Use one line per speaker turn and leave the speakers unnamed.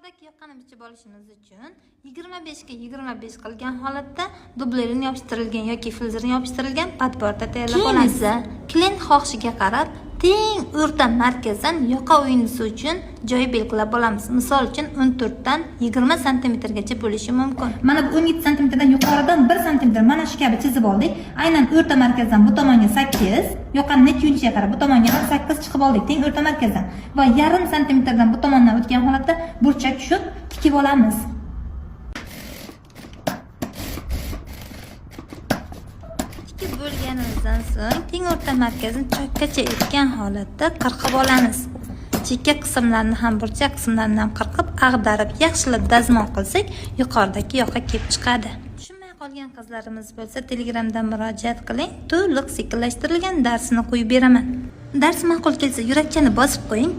Yuqoridagi yoqani bichib olishimiz uchun 25 ga 25 qilgan holatda dublerini yopishtirilgan yoki filzrini yopishtirilgan padborda tayyorlab olamiz. Klient xohishiga qarab teng o'rta markazdan yoqa o'yinisi uchun joy belgilab olamiz. Misol uchun 14 dan 20 sm gacha bo'lishi mumkin.
Mana bu 17 sm dan yuqoridan 1 sm mana shu kabi chizib oldik. Aynan o'rta markazdan bu tomonga 8, yoqani net yo'lishiga qarab bu tomonga ham 8 chiqib oldik, teng o'rta markazdan. Va yarim santimetrdan bu tomondan o'tgan holatda burchak tushib tikib olamiz.
Tikib bo'lganimizdan so'ng teng o'rta markazni chokkacha etgan holatda qirqib olamiz. Chekka qismlarni ham burchak qismlarini ham qirqib, ag'darib, yaxshilab dazmol qilsak, yuqoridagi yoqa kelib chiqadi. Tushunmay qolgan qizlarimiz bo'lsa, Telegramdan murojaat qiling. To'liq sekinlashtirilgan darsini qo'yib beraman. Dars ma'qul kelsa, yurakchani bosib qo'ying.